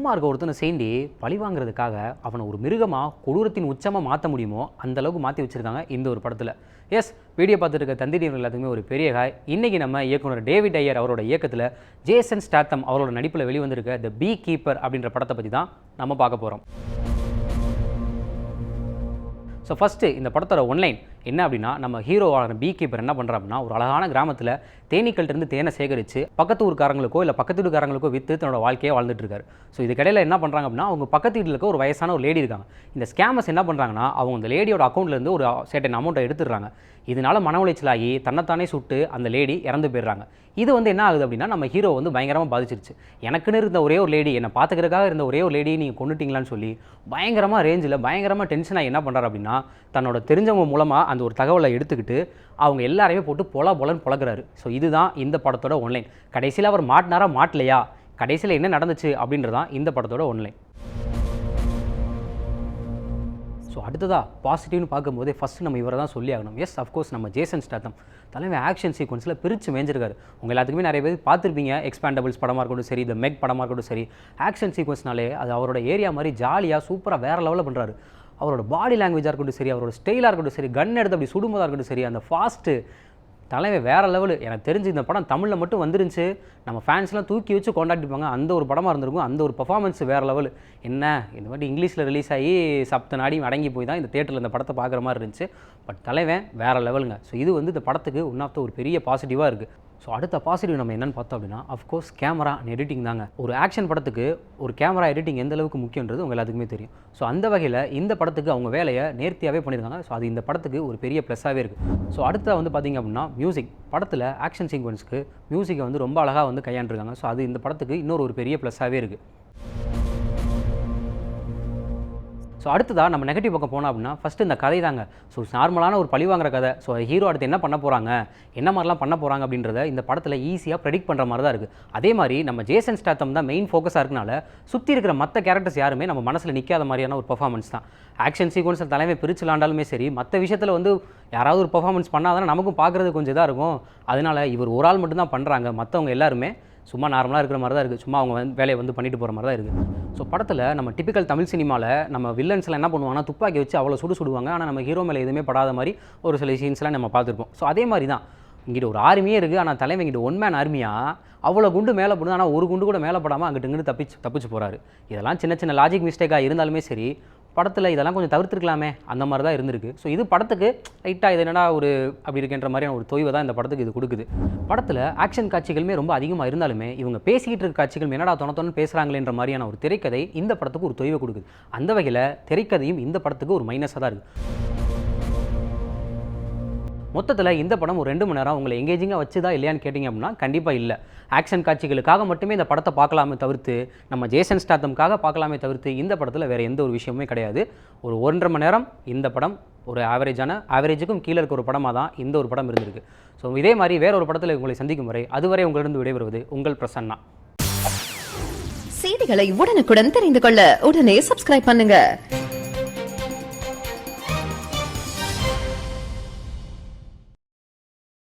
சும்மா இருக்க ஒருத்தனை சீண்டி பழி வாங்குறதுக்காக அவனை ஒரு மிருகமாக கொடூரத்தின் உச்சமாக மாற்ற முடியுமோ அந்த அளவுக்கு மாற்றி வச்சுருக்காங்க இந்த ஒரு படத்தில். எஸ், வீடியோ பார்த்துட்டு இருக்க தந்திரிகள் எல்லாத்துக்குமே ஒரு பெரிய ஹாய். இன்றைக்கி நம்ம இயக்குனர் டேவிட் ஐயர் அவரோட இயக்கத்தில் ஜேசன் ஸ்டாத்தம் அவரோட நடிப்பில் வெளிவந்திருக்க த பீ கீப்பர் அப்படின்ற படத்தை பற்றி தான் நம்ம பார்க்க போகிறோம். ஸோ ஃபஸ்ட்டு இந்த படத்தோட ஒன்லைன் என்ன அப்படின்னா, நம்ம ஹீரோவான பீ கீப்பர் என்ன பண்ணுறா அப்படின்னா, ஒரு அழகான கிராமத்தில் தேனீக்கள்கிட்டருந்து தேனை சேகரித்து பக்கத்து ஊருக்காரங்களுக்கோ இல்லை பக்கத்து வீட்டுக்காரங்களுக்கோ விற்று தன்னோட வாழ்க்கையை வாழ்ந்துட்டு இருக்காரு. ஸோ இதுக்கிடையில் என்ன பண்ணுறாங்க அப்படின்னா, அவங்க பக்கத்து வீட்டில் இருக்க ஒரு வயசான ஒரு லேடி இருக்காங்க. இந்த ஸ்கேமர்ஸ் என்ன பண்ணுறாங்கன்னா, அவங்க அந்த லேடியோட அக்கௌண்ட்லேருந்து ஒரு சர்டன் அமௌண்ட்டை எடுத்துடுறாங்க. இதனால மன உளைச்சலாகி தன்னைத்தானே சுட்டு அந்த லேடி இறந்து போயிடுறாங்க. இது என்ன ஆகுது அப்படின்னா, நம்ம ஹீரோ பயங்கரமாக பாதிச்சிருச்சு. எனக்குன்னு இருந்த ஒரே ஒரு லேடி, என்னை பார்த்துக்கிறதுக்காக இருந்த ஒரே ஒரு லேடி நீங்கள் கொண்டுட்டீங்களான்னு சொல்லி பயங்கரமாக ரேஞ்சில் பயங்கரமாக டென்ஷனாக என்ன பண்ணுறாரு அப்படின்னா, தன்னோட தெரிஞ்சவங்க மூலமாக அந்த ஒரு தகவலை எடுத்துக்கிட்டு அவங்க எல்லாரையுமே போட்டு பொலன்னு பொழக்கிறாரு. ஸோ இதுதான் இந்த படத்தோட ஒன்லைன். கடைசியில் அவர் மாட்டினாரா மாட்டலையா, கடைசியில் என்ன நடந்துச்சு அப்படின்றதான் இந்த படத்தோட ஒன்லைன். ஸோ அடுத்ததாக பாசிட்டிவ்னு பார்க்கும்போதே ஃபஸ்ட்டு நம்ம இவரை தான் சொல்லி ஆகணும். எஸ், அஃப்கோர்ஸ் நம்ம ஜேசன் ஸ்டாத்தம் தலைவன் ஆக்ஷன் சீக்வன்ஸில் பிரித்து மேய்ஞ்சிருக்காரு. உங்கள் எல்லாத்துக்குமே நிறைய பேர் பார்த்துருப்பீங்க. எக்ஸ்பேண்டபிள்ஸ் படமாக இருக்கட்டும் சரி, இந்த மெக் படமாக இருக்கட்டும் சரி, ஆக்ஷன் சீக்வன்ஸ்னாலே அது அவரோட ஏரியா மாதிரி ஜாலியாக சூப்பராக வேறு லெவலில் பண்ணுறாரு. அவரோட பாடி லாங்குவேஜாக இருக்கட்டும் சரி, அவரோட ஸ்டைலாக இருக்கட்டும் சரி, கன் எடுத்து அப்படி சுடும்போதாக இருக்கட்டும் சரி, அந்த ஃபாஸ்ட்டு தலைவன் வேறு லெவலு. எனக்கு தெரிஞ்சு இந்த படம் தமிழில் மட்டும் வந்துருந்துச்சு, நம்ம ஃபேன்ஸ்லாம் தூக்கி வச்சு கொண்டாடிப்பாங்க. அந்த ஒரு படமாக இருந்திருக்கும். அந்த ஒரு பர்ஃபார்மன்ஸ் வேறு லெவலு. என்ன இந்த மாதிரி இங்கிலீஷில் ரிலீஸ் ஆகி சப்த நாடி அடங்கி போய் தான் இந்த தேட்டரில் இந்த படத்தை பார்க்குற மாதிரி இருந்துச்சு. பட் தலைவன் வேறு லெவலுங்க. ஸோ இது இந்த படத்துக்கு ஒன் ஆஃப் த ஒரு பெரிய பாசிட்டிவாக இருக்குது. ஸோ அடுத்த பாசிட்டிவ் நம்ம என்னென்னு பார்த்தோம் அப்படின்னா, அஃப்கோர்ஸ் கேமரா அண்ட் எடிட்டிங் தாங்க. ஒரு ஆக்ஷன் படத்துக்கு ஒரு கேமரா எடிட்டிங் எந்த அளவுக்கு முக்கியன்றது உங்கள் எல்லாத்துக்குமே தெரியும். ஸோ அந்த வகையில் இந்த படத்துக்கு அவங்க வேலையை நேர்த்தியாகவே பண்ணியிருக்காங்க. ஸோ அது இந்த படத்துக்கு ஒரு பெரிய ப்ளஸ்ஸாகவே இருக்குது. ஸோ அடுத்த பார்த்திங்க அப்படின்னா மியூசிக். படத்தில் ஆக்ஷன் சீக்வன்ஸ்க்கு மியூசிக்கை ரொம்ப அழகாக கையாண்டிருக்காங்க. ஸோ அது இந்த படத்துக்கு இன்னொரு பெரிய ப்ளஸ்ஸாகவே இருக்குது. ஸோ அடுத்ததாக நம்ம நெகட்டிவ் பக்கம் போனோம் அப்படின்னா, ஃபஸ்ட்டு இந்த கதை தாங்க. ஸோ நார்மலான ஒரு பழி வாங்குற கதை. ஸோ ஹீரோ அடுத்து என்ன பண்ண போகிறாங்க, என்ன மாதிரிலாம் பண்ண போகிறாங்க அப்படின்றத இந்த படத்தில் ஈஸியாக ப்ரெடிக்ட் பண்ணுற மாதிரி தான் இருக்குது. அதே மாதிரி நம்ம ஜேசன் ஸ்டாத்தம் தான் மெயின் ஃபோக்கஸாக இருக்கனால சுற்றி இருக்கிற மற்ற கேரக்டர்ஸ் யாருமே நம்ம மனசில் நிற்காத மாதிரியான ஒரு பர்ஃபார்மன்ஸ் தான். ஆக்ஷன் சீக்வன்ஸில் தலைமை பிரிச்சு விளாண்டாலுமே சரி, மற்ற விஷயத்தில் யாராவது ஒரு பர்ஃபார்மன்ஸ் பண்ணால் தானே நமக்கும் பார்க்குறது கொஞ்சம் இதாக இருக்கும். அதனால் இவர் ஒரு ஆள் மட்டும்தான் பண்ணுறாங்க, மற்றவங்க எல்லாருமே சும்மா நார்மலாக இருக்கிற மாதிரி தான் இருக்குது. சும்மா அவங்க வேலையை பண்ணிட்டு போகிற மாதிரி தான் இருக்குது. ஸோ படத்தில் நம்ம டிப்பிக்கல் தமிழ் சினிமாவில் நம்ம வில்லன்ஸ்லாம் என்ன பண்ணுவாங்கன்னா, துப்பாக்கி வச்சு அவ்வளோ சுடுவாங்க. ஆனால் நம்ம ஹீரோ மேலே எதுவுமே படாத மாதிரி ஒரு சில சீன்ஸ்லாம் நம்ம பார்த்துருப்போம். ஸோ அதே மாதிரி தான் இங்கிட்ட ஒரு ஆர்மியே இருக்குது. ஆனால் தலைவங்கிட்ட ஒன் மேன் ஆர்மியாக அவ்வளோ குண்டு மேலே போடுது, ஆனால் ஒரு குண்டு கூட மேலே படாமல் அங்கிட்டு தப்பிச்சு போகிறாரு. இதெல்லாம் சின்ன சின்ன லாஜிக் மிஸ்டேக்காக இருந்தாலுமே சரி, படத்தில் இதெல்லாம் கொஞ்சம் தவிர்த்துருக்கலாமே அந்த மாதிரி தான் இருந்திருக்கு. ஸோ இது படத்துக்கு லைட்டாக இது என்னடா ஒரு அப்படி இருக்கின்ற மாதிரியான ஒரு தொய்வை தான் இந்த படத்துக்கு இது கொடுக்குது. படத்தில் ஆக்ஷன் காட்சிகளுமே ரொம்ப அதிகமாக இருந்தாலுமே இவங்க பேசிக்கிட்டு இருக்க காட்சிகள் என்னடா தொண பேசுகிறாங்களேன்ற மாதிரியான ஒரு திரைக்கதை இந்த படத்துக்கு ஒரு தொய்வை கொடுக்குது. அந்த வகையில் திரைக்கதையும் இந்த படத்துக்கு ஒரு மைனஸாக தான் இருக்குது. மொத்தத்தில் இந்த படம் ஒரு 2 மணி நேரம் உங்களை எங்கேஜிங்காக வச்சுதா இல்லையான்னு கேட்டிங்க அப்படின்னா கண்டிப்பாக இல்லை. ஆக்ஷன் காட்சிகளுக்காக மட்டுமே இந்த படத்தை பார்க்கலாமே தவிர்த்து, நம்ம ஜேசன் ஸ்டாத்தம்காக பார்க்கலாமே தவிர்த்து இந்த படத்தில் வேறு எந்த ஒரு விஷயமுமே கிடையாது. ஒரு 1.5 மணி நேரம் இந்த படம் ஒரு ஆவரேஜுக்கும் கீழே இருக்க ஒரு படமாக தான் இந்த ஒரு படம் இருந்திருக்கு. ஸோ இதே மாதிரி வேற ஒரு படத்தில் உங்களை சந்திக்கும் வரை அதுவரை உங்களிடம் விடைபெறுவது உங்கள் பிரசன்னா. செய்திகளை உடனுக்குடன் தெரிந்து கொள்ள உடனே சப்ஸ்கிரைப் பண்ணுங்க.